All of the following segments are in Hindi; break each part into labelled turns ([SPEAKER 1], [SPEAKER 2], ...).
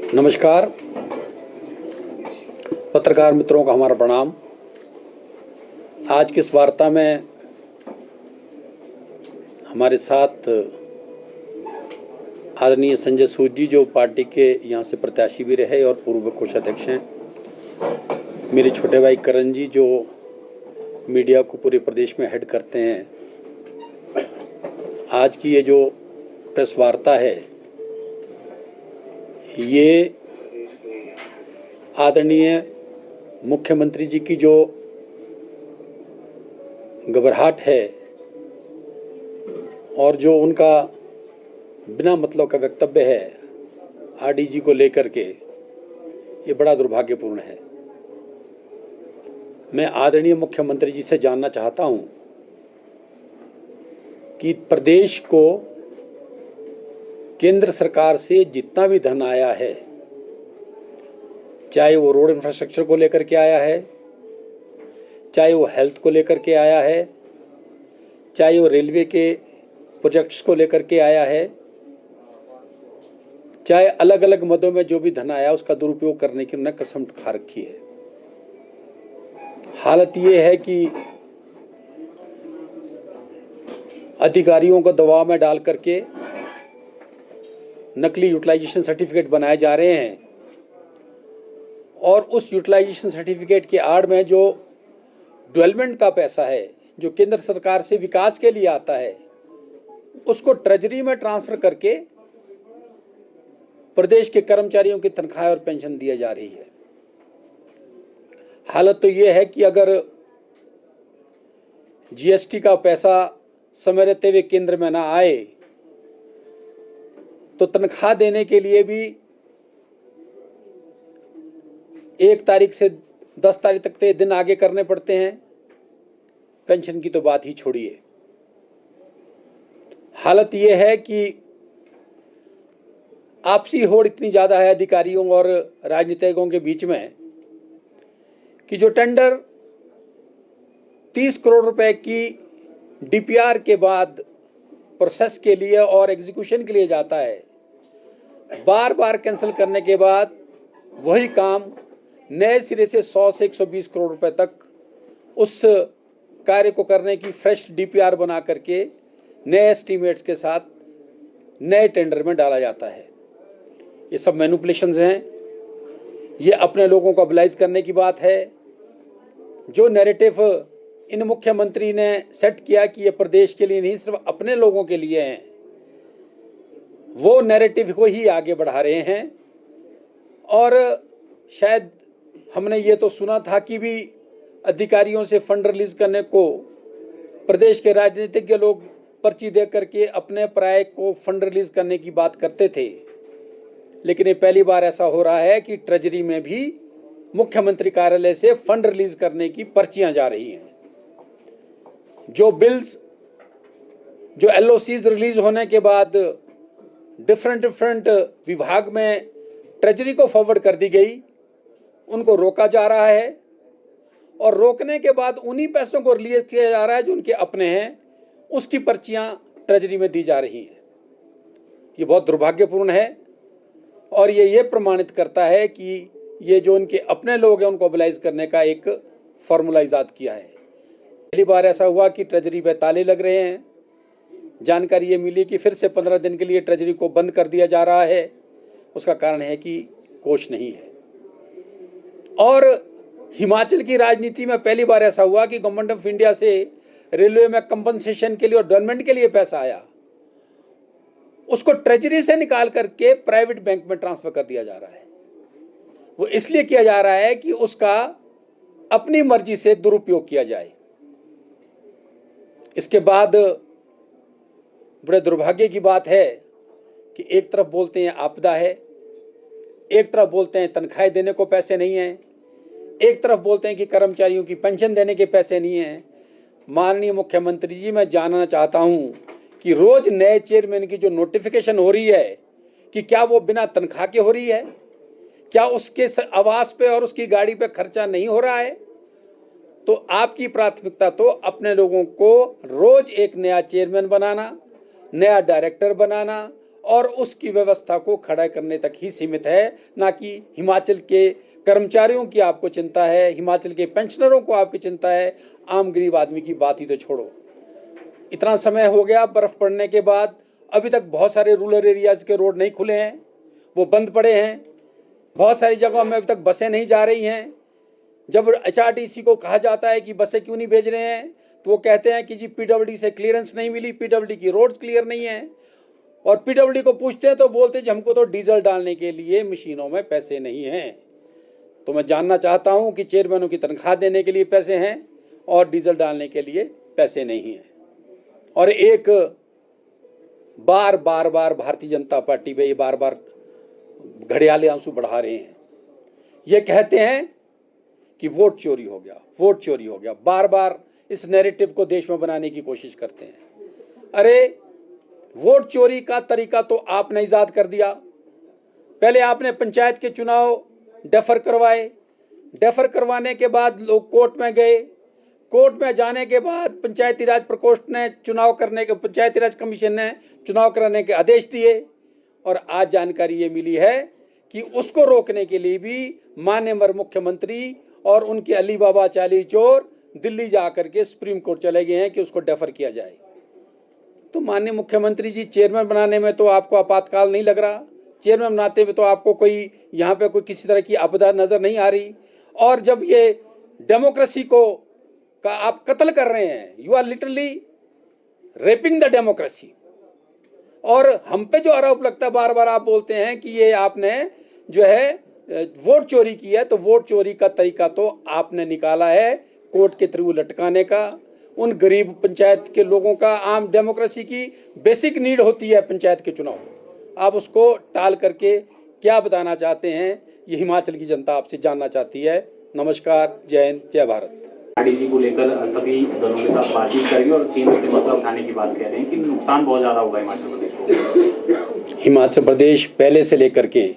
[SPEAKER 1] नमस्कार। पत्रकार मित्रों का हमारा प्रणाम। आज की इस वार्ता में हमारे साथ आदरणीय संजय सूद जी, जो पार्टी के यहाँ से प्रत्याशी भी रहे और पूर्व कोषाध्यक्ष हैं, मेरे छोटे भाई करण जी, जो मीडिया को पूरे प्रदेश में हेड करते हैं। आज की ये जो प्रेस वार्ता है, ये आदरणीय मुख्यमंत्री जी की जो घबराहट है और जो उनका बिना मतलब का वक्तव्य है आरडीजी को लेकर के, ये बड़ा दुर्भाग्यपूर्ण है। मैं आदरणीय मुख्यमंत्री जी से जानना चाहता हूं कि प्रदेश को केंद्र सरकार से जितना भी धन आया है, चाहे वो रोड इंफ्रास्ट्रक्चर को लेकर के आया है, चाहे वो हेल्थ को लेकर के आया है, चाहे वो रेलवे के प्रोजेक्ट्स को लेकर के आया है, चाहे अलग अलग मदों में जो भी धन आया उसका दुरुपयोग करने की उन्होंने कसम खा रखी है। हालत ये है कि अधिकारियों को दबाव में डाल करके नकली यूटिलाइजेशन सर्टिफिकेट बनाए जा रहे हैं और उस यूटिलाइजेशन सर्टिफिकेट के आड़ में जो डेवलपमेंट का पैसा है, जो केंद्र सरकार से विकास के लिए आता है, उसको ट्रेजरी में ट्रांसफर करके प्रदेश के कर्मचारियों की तनख्वाह और पेंशन दी जा रही है। हालत तो ये है कि अगर जीएसटी का पैसा समय रहते हुए केंद्र में ना आए तो तनख्वाह देने के लिए भी 1 तारीख से 10 तारीख तक के दिन आगे करने पड़ते हैं। पेंशन की तो बात ही छोड़िए। हालत यह है कि आपसी होड़ इतनी ज़्यादा है अधिकारियों और राजनीतिकों के बीच में कि जो टेंडर 30 करोड़ रुपए की डीपीआर के बाद प्रोसेस के लिए और एग्जीक्यूशन के लिए जाता है, बार बार कैंसिल करने के बाद वही काम नए सिरे से 100 से 120 करोड़ रुपए तक उस कार्य को करने की फ्रेश डीपीआर बना करके नए एस्टीमेट्स के साथ नए टेंडर में डाला जाता है। ये सब मैनिपुलेशंस हैं। ये अपने लोगों को अबलाइज करने की बात है। जो नैरेटिव इन मुख्यमंत्री ने सेट किया कि ये प्रदेश के लिए नहीं, सिर्फ अपने लोगों के लिए हैं, वो नैरेटिव को ही आगे बढ़ा रहे हैं। और शायद हमने ये तो सुना था कि भी अधिकारियों से फंड रिलीज करने को प्रदेश के राजनीतिज्ञ लोग पर्ची दे करके अपने पराये को फंड रिलीज करने की बात करते थे, लेकिन ये पहली बार ऐसा हो रहा है कि ट्रेजरी में भी मुख्यमंत्री कार्यालय से फंड रिलीज करने की पर्चियां जा रही हैं। जो बिल्स, जो एलओसीज रिलीज होने के बाद डिफरेंट विभाग में ट्रेजरी को फॉरवर्ड कर दी गई, उनको रोका जा रहा है और रोकने के बाद उन्हीं पैसों को रिलीज किया जा रहा है जो उनके अपने हैं, उसकी पर्चियां ट्रेजरी में दी जा रही हैं। ये बहुत दुर्भाग्यपूर्ण है और ये प्रमाणित करता है कि ये जो उनके अपने लोग हैं उनको मोबिलाइज करने का एक फॉर्मूला इजाद किया है। पहली बार ऐसा हुआ कि ट्रेजरी पे ताले लग रहे हैं। जानकारी ये मिली कि फिर से 15 दिन के लिए ट्रेजरी को बंद कर दिया जा रहा है। उसका कारण है कि कोष नहीं है। और हिमाचल की राजनीति में पहली बार ऐसा हुआ कि गवर्नमेंट ऑफ इंडिया से रेलवे में कंपनसेशन के लिए और डेवलपमेंट के लिए पैसा आया, उसको ट्रेजरी से निकाल करके प्राइवेट बैंक में ट्रांसफर कर दिया जा रहा है। वो इसलिए किया जा रहा है कि उसका अपनी मर्जी से दुरुपयोग किया जाए। इसके बाद बड़े दुर्भाग्य की बात है कि एक तरफ बोलते हैं आपदा है, एक तरफ बोलते हैं तनख्वाहें देने को पैसे नहीं हैं, एक तरफ बोलते हैं कि कर्मचारियों की पेंशन देने के पैसे नहीं हैं। माननीय मुख्यमंत्री जी, मैं जानना चाहता हूं कि रोज नए चेयरमैन की जो नोटिफिकेशन हो रही है कि क्या वो बिना तनख्वाह के हो रही है? क्या उसके आवास पे और उसकी गाड़ी पे खर्चा नहीं हो रहा है? तो आपकी प्राथमिकता तो अपने लोगों को रोज एक नया चेयरमैन बनाना, नया डायरेक्टर बनाना और उसकी व्यवस्था को खड़ा करने तक ही सीमित है, ना कि हिमाचल के कर्मचारियों की आपको चिंता है, हिमाचल के पेंशनरों को आपकी चिंता है। आम गरीब आदमी की बात ही तो छोड़ो। इतना समय हो गया बर्फ़ पड़ने के बाद, अभी तक बहुत सारे रूरल एरियाज़ के रोड नहीं खुले हैं, वो बंद पड़े हैं। बहुत सारी जगहों में अभी तक बसें नहीं जा रही हैं। जब HRTC को कहा जाता है कि बसें क्यों नहीं भेज रहे हैं, तो वो कहते हैं कि जी PWD से क्लियरेंस नहीं मिली, PWD की रोड्स क्लियर नहीं है। और PWD को पूछते हैं तो बोलते हैं कि हमको तो डीजल डालने के लिए मशीनों में पैसे नहीं हैं। तो मैं जानना चाहता हूं कि चेयरमैनों की तनख्वाह देने के लिए पैसे हैं और डीजल डालने के लिए पैसे नहीं हैं। और एक बार भारतीय जनता पार्टी पे ये बार बार घड़ियाले आंसू बढ़ा रहे हैं। ये कहते हैं कि वोट चोरी हो गया, वोट चोरी हो गया। बार बार इस नैरेटिव को देश में बनाने की कोशिश करते हैं। अरे वोट चोरी का तरीका तो आपने ईजाद कर दिया। पहले आपने पंचायत के चुनाव डेफर करवाए, डेफर करवाने के बाद लोग कोर्ट में गए, कोर्ट में जाने के बाद पंचायती राज प्रकोष्ठ ने पंचायती राज कमीशन ने चुनाव कराने के आदेश दिए। और आज जानकारी ये मिली है कि उसको रोकने के लिए भी माननीय मुख्यमंत्री और उनके अली बाबा चाली चोर दिल्ली जाकर के सुप्रीम कोर्ट चले गए हैं कि उसको डेफर किया जाए। तो माननीय मुख्यमंत्री जी, चेयरमैन बनाने में तो आपको आपातकाल नहीं लग रहा, चेयरमैन बनाते में तो आपको कोई यहाँ पे कोई किसी तरह की आपदा नज़र नहीं आ रही। और जब ये डेमोक्रेसी का आप कत्ल कर रहे हैं, you are literally raping the democracy. और हम पे जो आरोप लगता है, बार बार आप बोलते हैं कि ये आपने जो है वोट चोरी की है, तो वोट चोरी का तरीका तो आपने निकाला है कोर्ट के थ्रू लटकाने का। उन गरीब पंचायत के लोगों का, आम डेमोक्रेसी की बेसिक नीड होती है पंचायत के चुनाव, आप उसको टाल करके क्या बताना चाहते हैं, ये हिमाचल की जनता आपसे जानना चाहती है। नमस्कार, जय हिंद, जय भारत।
[SPEAKER 2] RDG को लेकर सभी दलों के साथ बातचीत करेंगे और केंद्र से मसला उठाने की बात कह रहे हैं कि नुकसान बहुत ज़्यादा होगा हिमाचल प्रदेश को।
[SPEAKER 1] हिमाचल प्रदेश पहले से लेकर के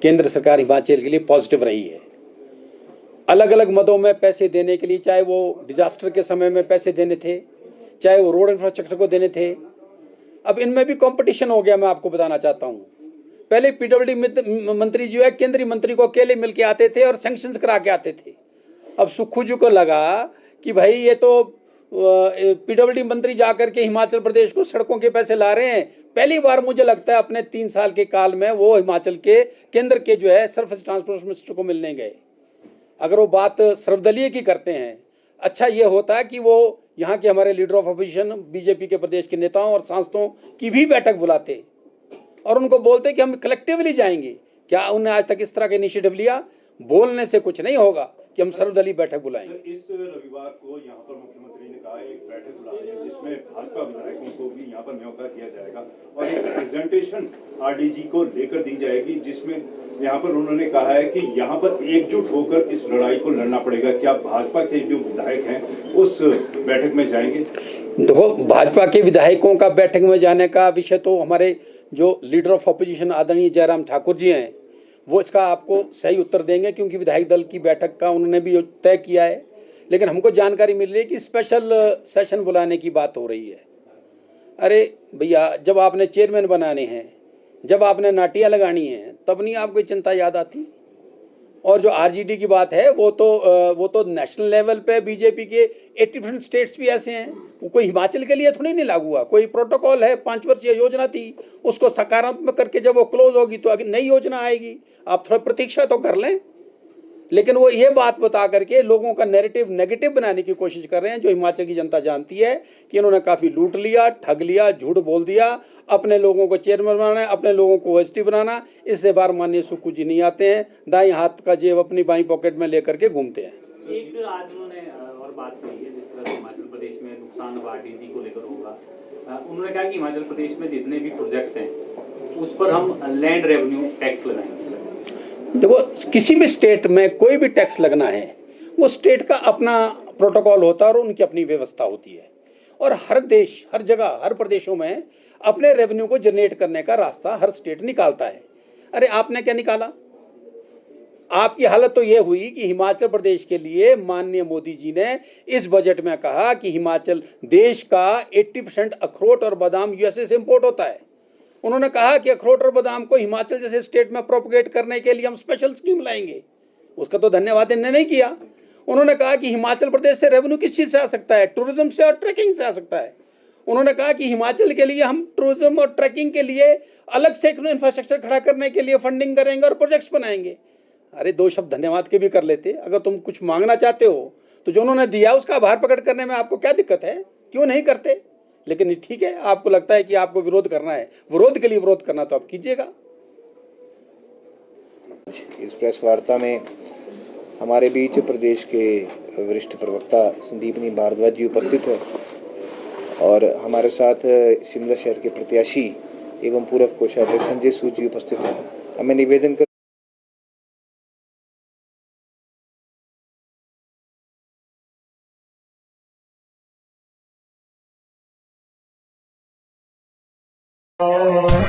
[SPEAKER 1] केंद्र सरकार हिमाचल के लिए पॉजिटिव रही है। अलग अलग मदों में पैसे देने के लिए, चाहे वो डिजास्टर के समय में पैसे देने थे, चाहे वो रोड इंफ्रास्ट्रक्चर को देने थे। अब इनमें भी कंपटीशन हो गया। मैं आपको बताना चाहता हूँ, पहले PWD मंत्री जो है केंद्रीय मंत्री को अकेले मिल के आते थे और सैंक्शंस करा के आते थे। अब सुक्खू जी को लगा कि भाई ये तो PWD मंत्री जाकर के हिमाचल प्रदेश को सड़कों के पैसे ला रहे हैं। पहली बार मुझे लगता है अपने 3 साल के काल में वो हिमाचल के केंद्र के जो है सरफेस ट्रांसपोर्ट मिनिस्टर को मिलने गए। अगर वो बात सर्वदलीय की करते हैं, अच्छा ये होता है कि वो यहाँ के हमारे लीडर ऑफ अपोजिशन BJP के प्रदेश के नेताओं और सांसदों की भी बैठक बुलाते और उनको बोलते कि हम कलेक्टिवली जाएंगे। क्या उन्होंने आज तक इस तरह का इनिशिएटिव लिया? बोलने से कुछ नहीं होगा कि हम सर्वदलीय बैठक बुलाएंगे।
[SPEAKER 3] इस रविवार को यहाँ पर मुख्यमंत्री ने कहा एक बैठक बुला रही है जिसमें भाजपा विधायकों को भी यहाँ पर न्यौता दिया जाएगा और एक प्रेजेंटेशन RDG को लेकर दी जाएगी, जिसमें यहाँ पर उन्होंने कहा है कि यहाँ पर एकजुट होकर इस लड़ाई को लड़ना पड़ेगा। क्या भाजपा के जो विधायक हैं उस बैठक में जाएंगे?
[SPEAKER 1] देखो, भाजपा के विधायकों का बैठक में जाने का विषय तो हमारे जो लीडर ऑफ अपोजिशन आदरणीय जयराम ठाकुर जी हैं वो इसका आपको सही उत्तर देंगे, क्योंकि विधायक दल की बैठक का उन्होंने भी तय किया है। लेकिन हमको जानकारी मिल रही है कि स्पेशल सेशन बुलाने की बात हो रही है। अरे भैया, जब आपने चेयरमैन बनाने हैं, जब आपने नाटियाँ लगानी हैं, तब नहीं आपको चिंता याद आती? और जो RGD की बात है वो तो नेशनल लेवल पे BJP के 80% स्टेट्स भी ऐसे हैं। वो कोई हिमाचल के लिए थोड़ी नहीं लागू हुआ, कोई प्रोटोकॉल है, 5 वर्षीय योजना थी, उसको सकारात्मक करके जब वो क्लोज होगी तो आगे नई योजना आएगी। आप थोड़ा प्रतीक्षा तो कर लें। लेकिन वो ये बात बता करके लोगों का नैरेटिव नेगेटिव बनाने की कोशिश कर रहे हैं, जो हिमाचल की जनता जानती है कि इन्होंने काफ़ी लूट लिया, ठग लिया, झूठ बोल दिया, अपने लोगों को चेयरमैन बनाना, अपने लोगों को OST बनाना। इससे बार माननीय सुक्खू जी नहीं आते हैं, दाएं हाथ का जेब अपनी बाईं पॉकेट में लेकर के घूमते हैं।
[SPEAKER 2] एक आज उन्होंने और बात कही है, जिस तरह से हिमाचल प्रदेश में नुकसान RDG को लेकर होगा, उन्होंने कहा कि हिमाचल प्रदेश में जितने भी प्रोजेक्ट्स हैं उस पर हम लैंड रेवेन्यू टैक्स लगाएंगे।
[SPEAKER 1] देखो, किसी भी स्टेट में कोई भी टैक्स लगना है, वो स्टेट का अपना प्रोटोकॉल होता है और उनकी अपनी व्यवस्था होती है। और हर देश, हर जगह, हर प्रदेशों में अपने रेवेन्यू को जनरेट करने का रास्ता हर स्टेट निकालता है। अरे आपने क्या निकाला? आपकी हालत तो ये हुई कि हिमाचल प्रदेश के लिए माननीय मोदी जी ने इस बजट में कहा कि हिमाचल देश का 80% अखरोट और बादाम USA से इंपोर्ट होता है। उन्होंने कहा कि अखरोट और बादाम को हिमाचल जैसे स्टेट में प्रोपगेट करने के लिए हम स्पेशल स्कीम लाएंगे, उसका तो धन्यवाद इन्होंने नहीं किया। उन्होंने कहा कि हिमाचल प्रदेश से रेवेन्यू किस चीज़ से आ सकता है, टूरिज्म से और ट्रैकिंग से आ सकता है। उन्होंने कहा कि हिमाचल के लिए हम टूरिज्म और ट्रैकिंग के लिए अलग से इंफ्रास्ट्रक्चर खड़ा करने के लिए फंडिंग करेंगे और प्रोजेक्ट्स बनाएंगे। अरे 2 शब्द धन्यवाद के भी कर लेते। अगर तुम कुछ मांगना चाहते हो तो जो उन्होंने दिया उसका आभार प्रकट करने में आपको क्या दिक्कत है, क्यों नहीं करते? लेकिन ठीक है, आपको लगता है कि आपको विरोध करना है, विरोध के लिए विरोध करना तो आप कीजिएगा।
[SPEAKER 4] इस प्रेस वार्ता में हमारे बीच प्रदेश के वरिष्ठ प्रवक्ता संदीपनी भारद्वाज जी उपस्थित है और हमारे साथ शिमला शहर के प्रत्याशी एवं पूर्व कोषाध्यक्ष संजय सूद जी उपस्थित है। हमें निवेदन कर
[SPEAKER 5] Forever.